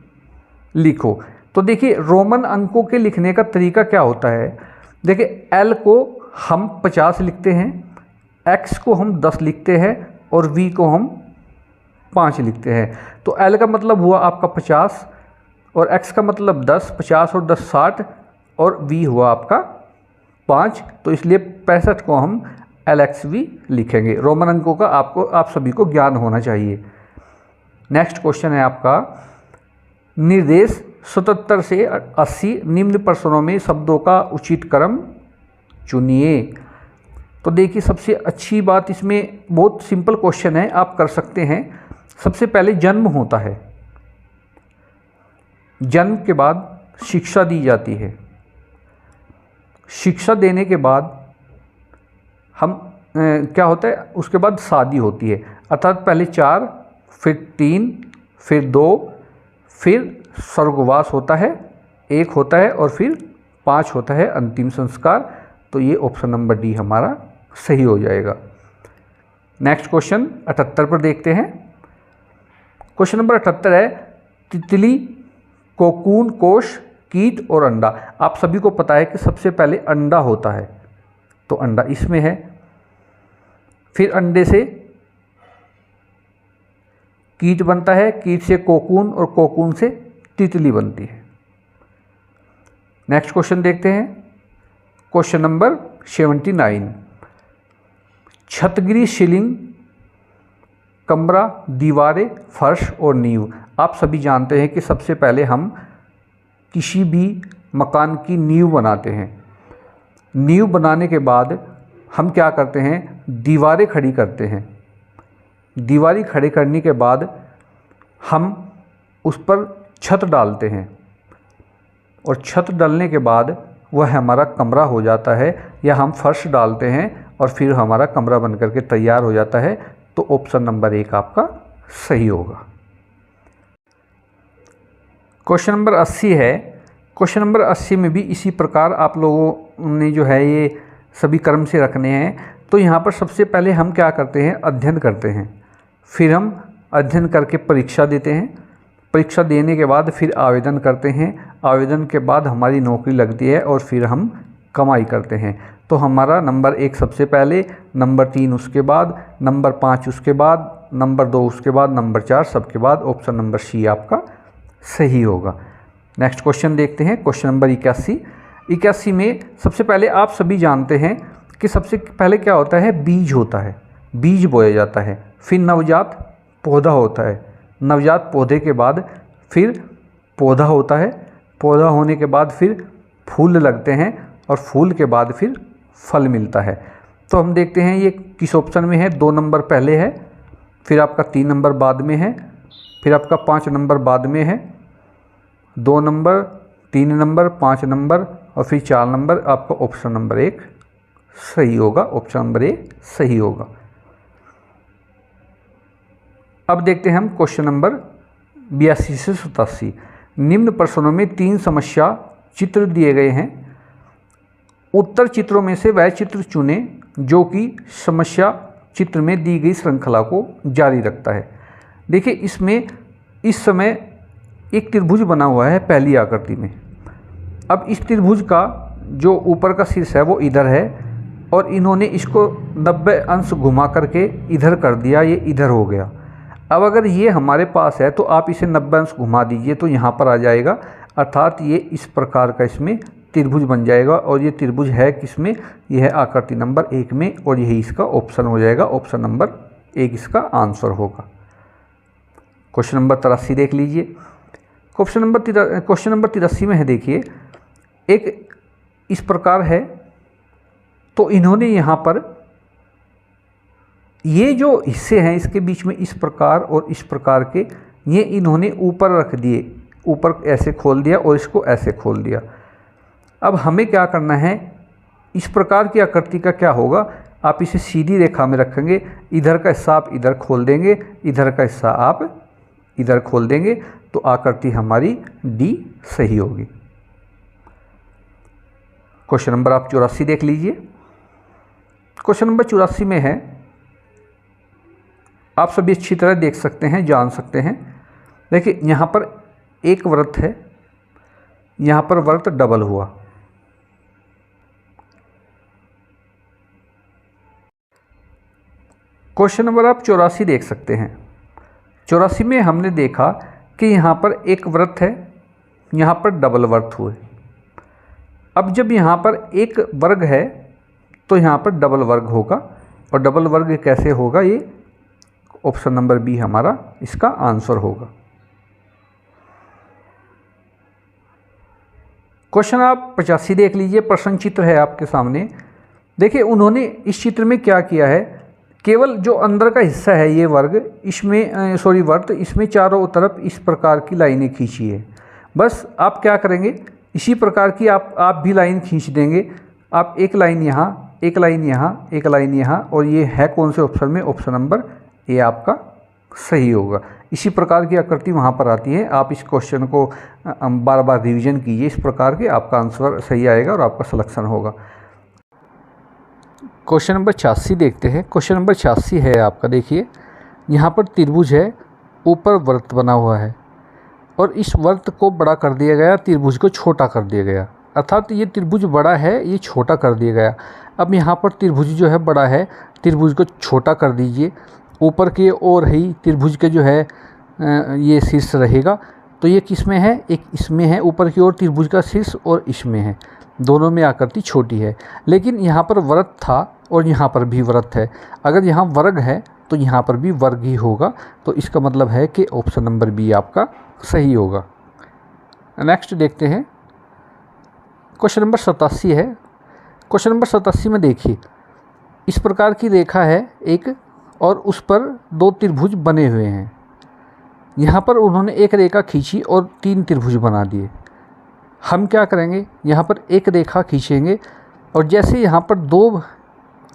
लिखो। तो देखिए रोमन अंकों के लिखने का तरीका क्या होता है। देखिए एल को हम 50 लिखते हैं, एक्स को हम 10 लिखते हैं और वी को हम 5 लिखते हैं। तो एल का मतलब हुआ आपका 50 और एक्स का मतलब 10, 50 और 10 60 और वी हुआ आपका 5। तो इसलिए 65 को हम LXV लिखेंगे। रोमन अंकों का आप सभी को ज्ञान होना चाहिए। नेक्स्ट क्वेश्चन है आपका, निर्देश 77 से 80 निम्न प्रश्नों में शब्दों का उचित क्रम चुनिए। तो देखिए सबसे अच्छी बात इसमें, बहुत सिंपल क्वेश्चन है, आप कर सकते हैं। सबसे पहले जन्म होता है, जन्म के बाद शिक्षा दी जाती है, शिक्षा देने के बाद हम क्या होता है, उसके बाद शादी होती है। अर्थात पहले 4, फिर 3, फिर 2, फिर स्वर्गवास होता है, 1 होता है और फिर 5 होता है अंतिम संस्कार। तो ये ऑप्शन नंबर डी हमारा सही हो जाएगा। नेक्स्ट क्वेश्चन 78 पर देखते हैं। क्वेश्चन नंबर 78 है, तितली, कोकून, कोश, कीट और अंडा। आप सभी को पता है कि सबसे पहले अंडा होता है, तो अंडा इसमें है, फिर अंडे से कीट बनता है, कीट से कोकून और कोकून से तितली बनती है। नेक्स्ट क्वेश्चन देखते हैं, क्वेश्चन नंबर 79, छतगिरी, सीलिंग, कमरा, दीवारें, फर्श और नींव। आप सभी जानते हैं कि सबसे पहले हम किसी भी मकान की नींव बनाते हैं। नींव बनाने के बाद हम क्या करते हैं, दीवारें खड़ी करते हैं। दीवारें खड़ी करने के बाद हम उस पर छत डालते हैं और छत डालने के बाद वह हमारा कमरा हो जाता है, या हम फर्श डालते हैं और फिर हमारा कमरा बनकर के तैयार हो जाता है। तो ऑप्शन नंबर 1 आपका सही होगा। क्वेश्चन नंबर 80 है। क्वेश्चन नंबर 80 में भी इसी प्रकार आप लोगों ने जो है ये सभी क्रम से रखने हैं। तो यहाँ पर सबसे पहले हम क्या करते हैं, अध्ययन करते हैं, फिर हम अध्ययन करके परीक्षा देते हैं, परीक्षा देने के बाद फिर आवेदन करते हैं, आवेदन के बाद हमारी नौकरी लगती है और फिर हम कमाई करते हैं। तो हमारा नंबर 1 सबसे पहले, नंबर 3 उसके बाद, नंबर 5 उसके बाद, नंबर 2 उसके बाद, नंबर 4 सबके बाद। ऑप्शन नंबर सी आपका सही होगा। नेक्स्ट क्वेश्चन देखते हैं, क्वेश्चन नंबर 81। 81 में सबसे पहले आप सभी जानते हैं कि सबसे पहले क्या होता है, बीज होता है, बीज बोया जाता है, फिर नवजात पौधा होता है, नवजात पौधे के बाद फिर पौधा होता है, पौधा होने के बाद फिर फूल लगते हैं और फूल के बाद फिर फल मिलता है। तो हम देखते हैं ये किस ऑप्शन में है। 2 नंबर पहले है, फिर आपका 3 नंबर बाद में है, फिर आपका 5 नंबर बाद में है, 2 नंबर, 3 नंबर, 5 नंबर और फिर 4 नंबर। आपका ऑप्शन नंबर 1 सही होगा, ऑप्शन नंबर ए सही होगा। अब देखते हैं हम क्वेश्चन नंबर 82 से 87। निम्न प्रश्नों में 3 समस्या चित्र दिए गए हैं। उत्तर चित्रों में से वह चित्र चुनें जो कि समस्या चित्र में दी गई श्रृंखला को जारी रखता है। देखिए इसमें इस समय एक त्रिभुज बना हुआ है पहली आकृति में। अब इस त्रिभुज का जो ऊपर का शीर्ष है वो इधर है और इन्होंने इसको 90 अंश घुमा करके इधर कर दिया, ये इधर हो गया। अब अगर ये हमारे पास है तो आप इसे 90 अंश घुमा दीजिए तो यहाँ पर आ जाएगा, अर्थात ये इस प्रकार का इसमें त्रिभुज बन जाएगा। और ये त्रिभुज है किसमें, यह है आकृति नंबर 1 में और यही इसका ऑप्शन हो जाएगा, ऑप्शन नंबर 1 इसका आंसर होगा। क्वेश्चन नंबर 83 देख लीजिए। क्वेश्चन नंबर 83 में है, देखिए एक इस प्रकार है तो इन्होंने यहाँ पर ये जो हिस्से हैं इसके बीच में इस प्रकार और इस प्रकार के ये इन्होंने ऊपर रख दिए, ऊपर ऐसे खोल दिया और इसको ऐसे खोल दिया। अब हमें क्या करना है, इस प्रकार की आकृति का क्या होगा, आप इसे सीधी रेखा में रखेंगे, इधर का हिस्सा आप इधर खोल देंगे, इधर का हिस्सा आप इधर खोल देंगे तो आकृति हमारी डी सही होगी। क्वेश्चन नंबर आप 84 देख लीजिए। क्वेश्चन नंबर 84 में है, आप सभी अच्छी तरह देख सकते हैं, जान सकते हैं। देखिए यहाँ पर एक वृत्त है, यहाँ पर वृत्त डबल हुआ। क्वेश्चन नंबर आप 84 देख सकते हैं। 84 में हमने देखा कि यहाँ पर एक वृत्त है, यहाँ पर डबल वृत्त हुए। अब जब यहाँ पर एक वर्ग है तो यहाँ पर डबल वर्ग होगा, और डबल वर्ग कैसे होगा, ये ऑप्शन नंबर बी हमारा इसका आंसर होगा। क्वेश्चन आप 85 देख लीजिए। प्रश्न चित्र है आपके सामने। देखिए उन्होंने इस चित्र में क्या किया है, केवल जो अंदर का हिस्सा है ये वर्ग, इसमें वर्त, इसमें चारों तरफ इस प्रकार की लाइनें खींची है। बस आप क्या करेंगे, इसी प्रकार की आप भी लाइन खींच देंगे। आप एक लाइन यहाँ, एक लाइन यहाँ, एक लाइन यहाँ, और ये है कौन से ऑप्शन में, ऑप्शन नंबर ए आपका सही होगा। इसी प्रकार की आकृति वहाँ पर आती है। आप इस क्वेश्चन को बार बार रिवीजन कीजिए, इस प्रकार के आपका आंसर सही आएगा और आपका सिलेक्शन होगा। क्वेश्चन नंबर 86 देखते हैं। क्वेश्चन नंबर 86 है आपका, देखिए यहाँ पर त्रिभुज है, ऊपर वृत्त बना हुआ है और इस वृत्त को बड़ा कर दिया गया, त्रिभुज को छोटा कर दिया गया। अर्थात ये त्रिभुज बड़ा है, ये छोटा कर दिया गया। अब यहाँ पर त्रिभुज जो है बड़ा है, त्रिभुज को छोटा कर दीजिए। ऊपर की ओर ही त्रिभुज के जो है ये शीर्ष रहेगा, तो ये किस में है, एक इसमें है, ऊपर की ओर त्रिभुज का शीर्ष और इसमें है, दोनों में आकृति छोटी है। लेकिन यहाँ पर वृत्त था और यहाँ पर भी वृत्त है। अगर यहाँ वर्ग है तो यहाँ पर भी वर्ग ही होगा, तो इसका मतलब है कि ऑप्शन नंबर बी आपका सही होगा। नेक्स्ट देखते हैं। क्वेश्चन नंबर 87 है। क्वेश्चन नंबर 87 में देखिए इस प्रकार की रेखा है एक, और उस पर 2 त्रिभुज बने हुए हैं। यहाँ पर उन्होंने एक रेखा खींची और 3 त्रिभुज बना दिए। हम क्या करेंगे, यहाँ पर एक रेखा खींचेंगे और जैसे यहाँ पर 2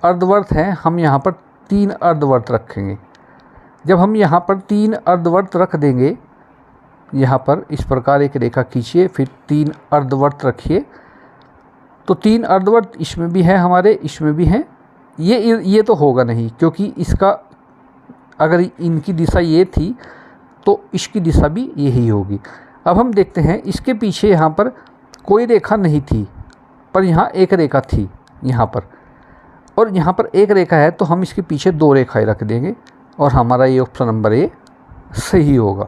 अर्धवर्त हैं, हम यहाँ पर 3 अर्धवर्त रखेंगे। जब हम यहाँ पर 3 अर्धवर्त रख देंगे, यहाँ पर इस प्रकार एक रेखा खींचिए, फिर 3 अर्धवर्त रखिए, तो 3 अर्धवर्त इसमें भी है हमारे, इसमें भी हैं। ये तो होगा नहीं, क्योंकि इसका अगर इनकी दिशा ये थी तो इसकी दिशा भी यही होगी। अब हम देखते हैं, इसके पीछे यहाँ पर कोई रेखा नहीं थी, पर यहाँ एक रेखा थी यहाँ पर, और यहाँ पर एक रेखा है, तो हम इसके पीछे 2 रेखाएं रख देंगे और हमारा ये ऑप्शन नंबर ए सही होगा।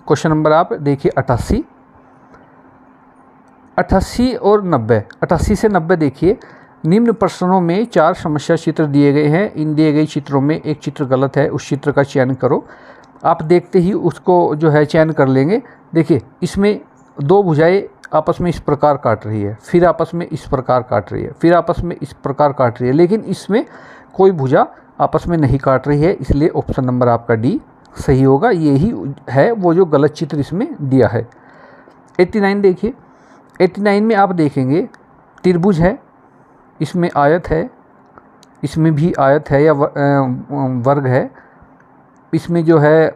क्वेश्चन नंबर आप देखिए 88 और 90। 88 से 90 देखिए, निम्न प्रश्नों में 4 समस्या चित्र दिए गए हैं। इन दिए गए चित्रों में एक चित्र गलत है, उस चित्र का चयन करो। आप देखते ही उसको जो है चयन कर लेंगे। देखिए इसमें 2 भुजाएं आपस में इस प्रकार काट रही है, फिर आपस में इस प्रकार काट रही है, फिर आपस में इस प्रकार काट रही है, लेकिन इसमें कोई भुजा आपस में नहीं काट रही है, इसलिए ऑप्शन नंबर आपका डी सही होगा। यही है वो जो गलत चित्र इसमें दिया है। 89 देखिए, 89 में आप देखेंगे त्रिभुज है, इसमें आयत है, इसमें भी आयत है या वर्ग है, इसमें जो है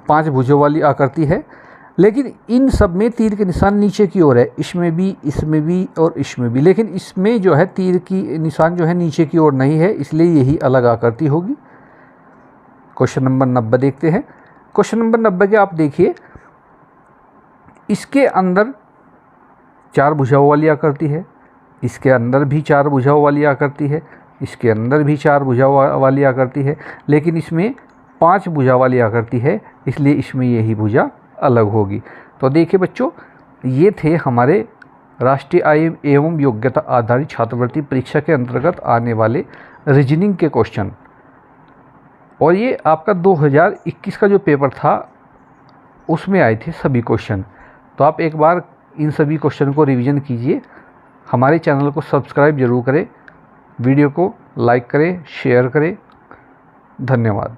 5 भुजों वाली आकृति है, लेकिन इन सब में तीर के निशान नीचे की ओर है, इसमें भी और इसमें भी, लेकिन इसमें जो है तीर की निशान जो है नीचे की ओर नहीं है, इसलिए यही अलग आकृति होगी। क्वेश्चन नंबर 90 देखते हैं। क्वेश्चन नंबर 90 के आप देखिए, इसके अंदर 4 भुजाओं वाली आकृति है, इसके अंदर भी 4 भुजाओं वाली आकृति है, इसके अंदर भी 4 भुजाओं वाली आकृति है, लेकिन इसमें 5 भुजा वाली आकृति है, इसलिए इसमें यही भुजा अलग होगी। तो देखिए बच्चों, ये थे हमारे राष्ट्रीय आय एवं योग्यता आधारित छात्रवृत्ति परीक्षा के अंतर्गत आने वाले रीजनिंग के क्वेश्चन, और ये आपका 2021 का जो पेपर था उसमें आए थे सभी क्वेश्चन। तो आप एक बार इन सभी क्वेश्चन को रिवीजन कीजिए, हमारे चैनल को सब्सक्राइब जरूर करें, वीडियो को लाइक करें, शेयर करें। धन्यवाद।